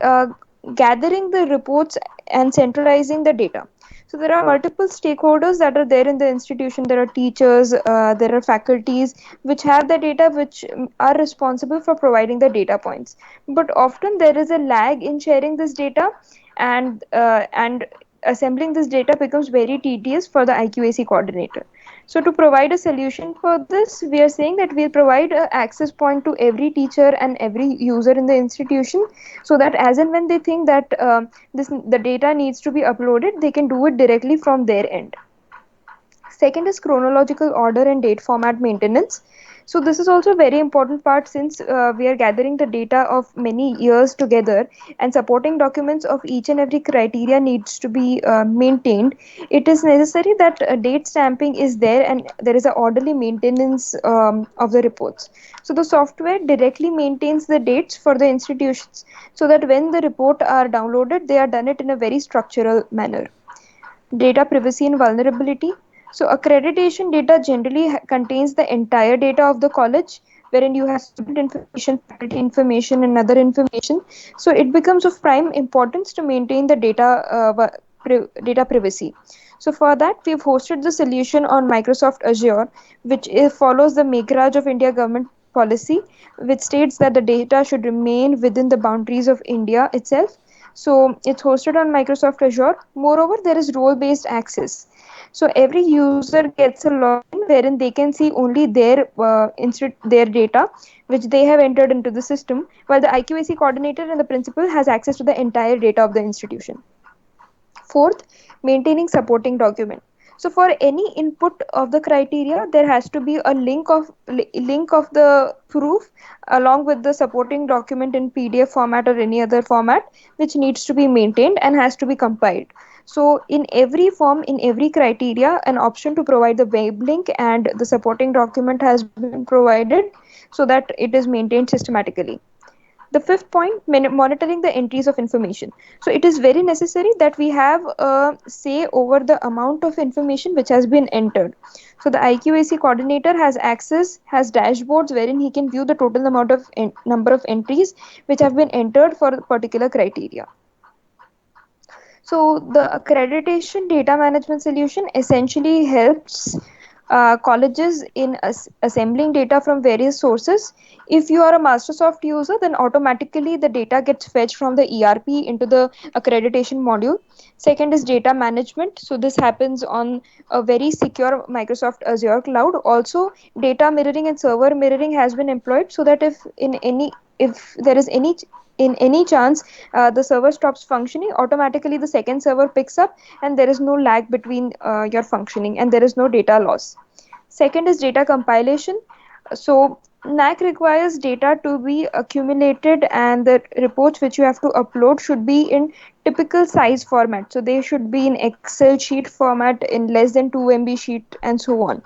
gathering the reports and centralizing the data. So there are multiple stakeholders that are there in the institution. There are teachers, there are faculties which have the data, which are responsible for providing the data points. But often there is a lag in sharing this data, and assembling this data becomes very tedious for the IQAC coordinator. So to provide a solution for this, we are saying that we'll provide an access point to every teacher and every user in the institution, so that as and when they think that the data needs to be uploaded, they can do it directly from their end. Second is chronological order and date format maintenance. So this is also a very important part, since we are gathering the data of many years together, and supporting documents of each and every criteria needs to be maintained. It is necessary that date stamping is there, and there is a orderly maintenance of the reports. So the software directly maintains the dates for the institutions, so that when the report are downloaded, they are done it in a very structural manner. Data privacy and vulnerability. So accreditation data generally contains the entire data of the college, wherein you have student information, faculty information, and other information. So it becomes of prime importance to maintain the data privacy. So for that, we've hosted the solution on Microsoft Azure, which follows the Meghraj of India government policy, which states that the data should remain within the boundaries of India itself. So it's hosted on Microsoft Azure. Moreover, there is role based access. So every user gets a login wherein they can see only their data which they have entered into the system, while the IQAC coordinator and the principal has access to the entire data of the institution. Fourth, maintaining supporting document. So for any input of the criteria, there has to be a link of the proof along with the supporting document in PDF format or any other format, which needs to be maintained and has to be compiled. So in every form, in every criteria, an option to provide the web link and the supporting document has been provided, so that it is maintained systematically. The fifth point, monitoring the entries of information. So it is very necessary that we have a say over the amount of information which has been entered. So the IQAC coordinator has dashboards wherein he can view the total amount of number of entries which have been entered for a particular criteria. So the accreditation data management solution essentially helps colleges in assembling data from various sources. If you are a Microsoft user, then automatically the data gets fetched from the ERP into the accreditation module. Second is data management. So this happens on a very secure Microsoft Azure cloud. Also, data mirroring and server mirroring has been employed, so that if there is any chance the server stops functioning, automatically the second server picks up, and there is no lag between your functioning, and there is no data loss. Second is data compilation. So NAC requires data to be accumulated, and the reports which you have to upload should be in typical size format. So they should be in Excel sheet format, in less than 2 MB sheet, and so on.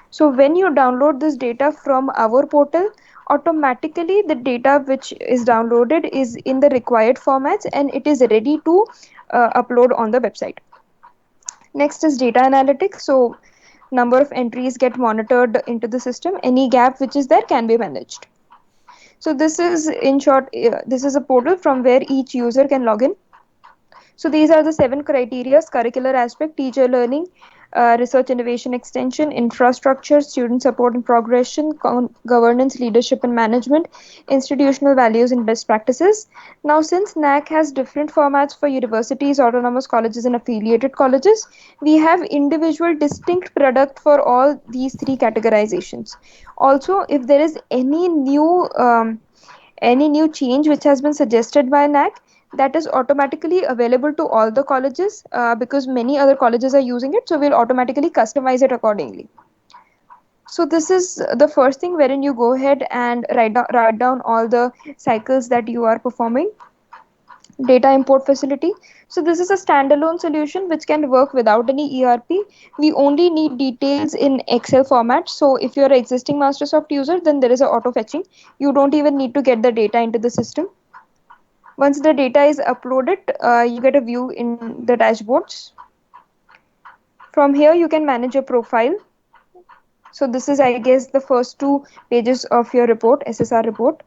So when you download this data from our portal, automatically the data which is downloaded is in the required formats, and it is ready to upload on the website. Next is data analytics. So number of entries get monitored into the system. Any gap which is there can be managed. So this is, in short, this is a portal from where each user can log in. So these are the 7 criteria: curricular aspect, teacher learning, research innovation extension, infrastructure, student support and progression, governance, leadership and management, institutional values and best practices. Now, since NAC has different formats for universities, autonomous colleges and affiliated colleges, we have individual distinct product for all these 3 categorizations. Also, if there is any new change which has been suggested by NAC, that is automatically available to all the colleges, because many other colleges are using it, so we'll automatically customize it accordingly. So this is the first thing, wherein you go ahead and write down all the cycles that you are performing. Data import facility. So this is a standalone solution which can work without any ERP. We only need details in Excel format. So if you're an existing Microsoft user, then there is a auto fetching. You don't even need to get the data into the system. Once the data is uploaded, you get a view in the dashboards. From here, you can manage your profile. So this is, I guess, the first 2 pages of your report, SSR report.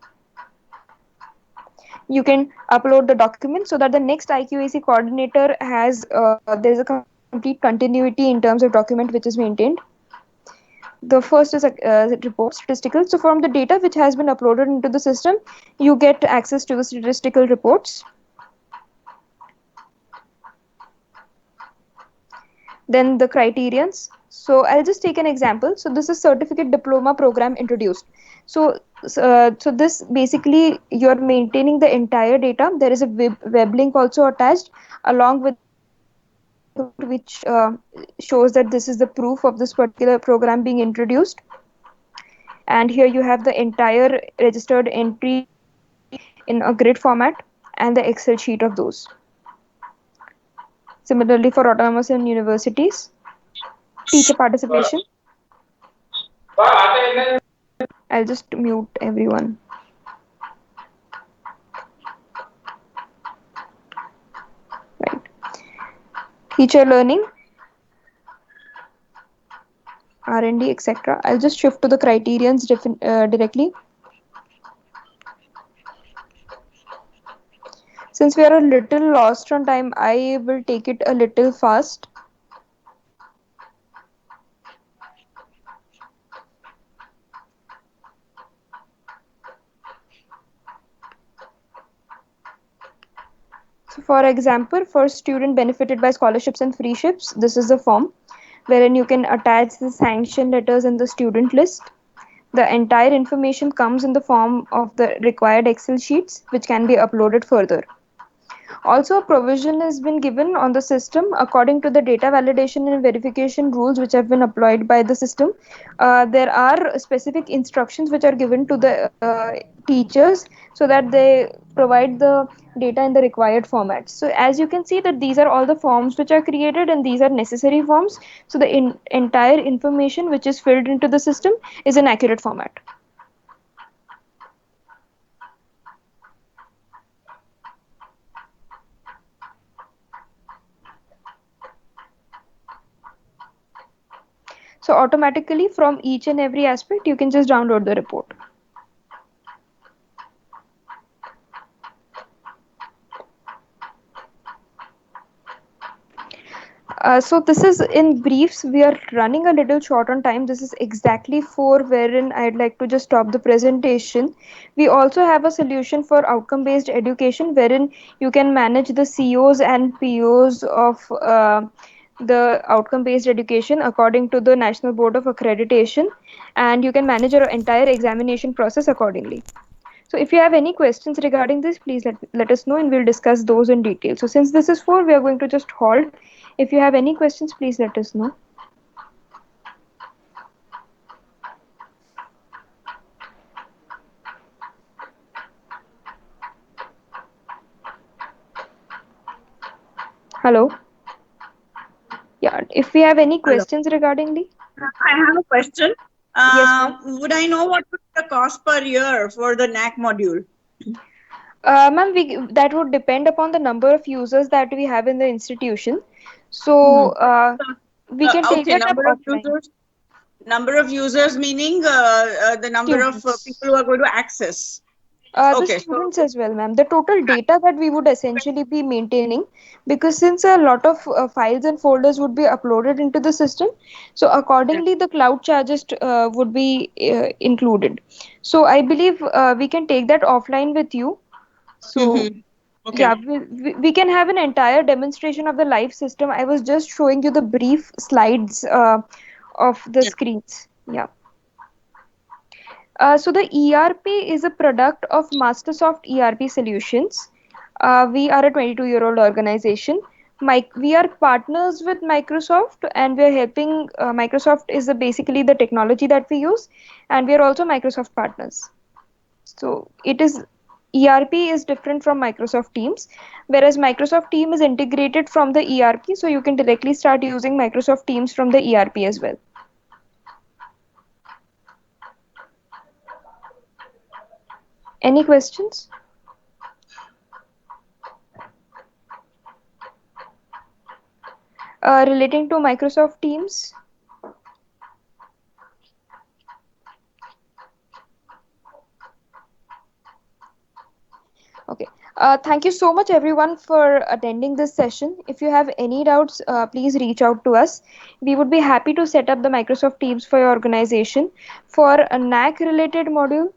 You can upload the document, so that the next IQAC coordinator there is a complete continuity in terms of document which is maintained. The first is a report, statistical. So from the data which has been uploaded into the system, you get access to the statistical reports. Then the criterions. So I'll just take an example. So this is certificate diploma program introduced. So this basically, you're maintaining the entire data. There is a web link also attached along with the supporting document, which shows that this is the proof of this particular program being introduced. And here you have the entire registered entry in a grid format and the Excel sheet of those. Similarly, for autonomous and universities, teacher participation. I'll just mute everyone. Right. Teacher learning, R&D, etc. I'll just shift to the criterions directly. Since we are a little lost on time, I will take it a little fast. So for example, for student benefited by scholarships and free ships, this is the form wherein you can attach the sanction letters in the student list. The entire information comes in the form of the required Excel sheets, which can be uploaded further. Also, a provision has been given on the system according to the data validation and verification rules which have been applied by the system. There are specific instructions which are given to the teachers so that they provide the data in the required format. So as you can see that these are all the forms which are created and these are necessary forms. So the entire information which is filled into the system is in accurate format. So automatically from each and every aspect, you can just download the report. So this is in briefs. We are running a little short on time. This is exactly for wherein I'd like to just stop the presentation. We also have a solution for outcome-based education wherein you can manage the COs and POs of the outcome-based education according to the National Board of Accreditation, and you can manage your entire examination process accordingly. So if you have any questions regarding this, please let us know and we'll discuss those in detail. So since this is full, we are going to just halt. If you have any questions, please let us know. Hello. Yeah, if we have any Hello. questions regarding the. I have a question. Yes, ma'am. Would I know what would be the cost per year for the NAC module? Ma'am, that would depend upon the number of users that we have in the institution. So we can take Okay, that up offline. number of users meaning the number of Students. people who are going to access. The Okay, so students as well, ma'am. The total data that we would essentially be maintaining, because since a lot of files and folders would be uploaded into the system, so accordingly the cloud charges would be included. So I believe we can take that offline with you. So okay. yeah, we can have an entire demonstration of the live system. I was just showing you the brief slides of the Yeah. screens. Yeah. So the ERP is a product of Mastersoft ERP Solutions. We are a 22-year-old organization. We are partners with Microsoft, and we are helping. Microsoft is basically the technology that we use, and we are also Microsoft partners. So it is ERP is different from Microsoft Teams, whereas Microsoft Teams is integrated from the ERP, so you can directly start using Microsoft Teams from the ERP as well. Any questions? Relating to Microsoft Teams? Okay. Thank you so much, everyone, for attending this session. If you have any doubts, please reach out to us. We would be happy to set up the Microsoft Teams for your organization. For a NAC related module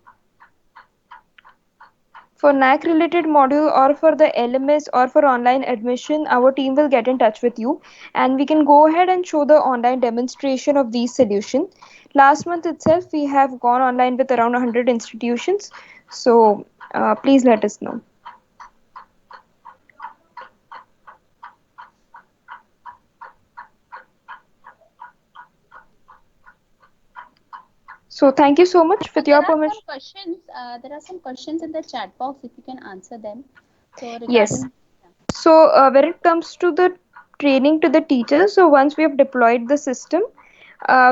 or for the LMS or for online admission, our team will get in touch with you and we can go ahead and show the online demonstration of these solutions. Last month itself, we have gone online with around 100 institutions. So please let us know. So thank you so much. So With your there are some permission. questions. There are some questions in the chat box if you can answer them. So Yes. regarding, So when it comes to the training to the teachers, so once we have deployed the system,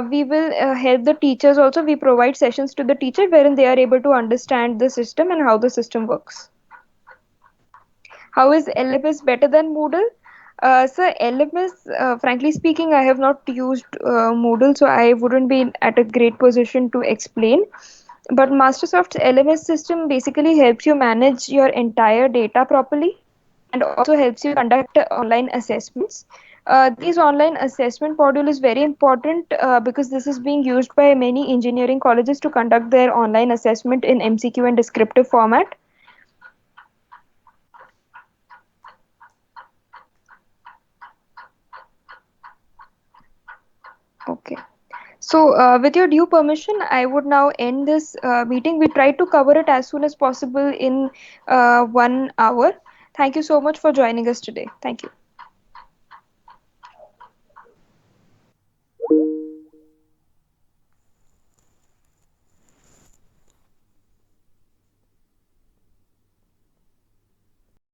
we will help the teachers also. We provide sessions to the teacher wherein they are able to understand the system and how the system works. How is LMS better than Moodle? Sir, LMS, frankly speaking, I have not used Moodle, so I wouldn't be at a great position to explain. But Microsoft's LMS system basically helps you manage your entire data properly and also helps you conduct online assessments. These online assessment module is very important because this is being used by many engineering colleges to conduct their online assessment in MCQ and descriptive format. Okay. So, with your due permission, I would now end this meeting. We try to cover it as soon as possible in 1 hour. Thank you so much for joining us today. Thank you.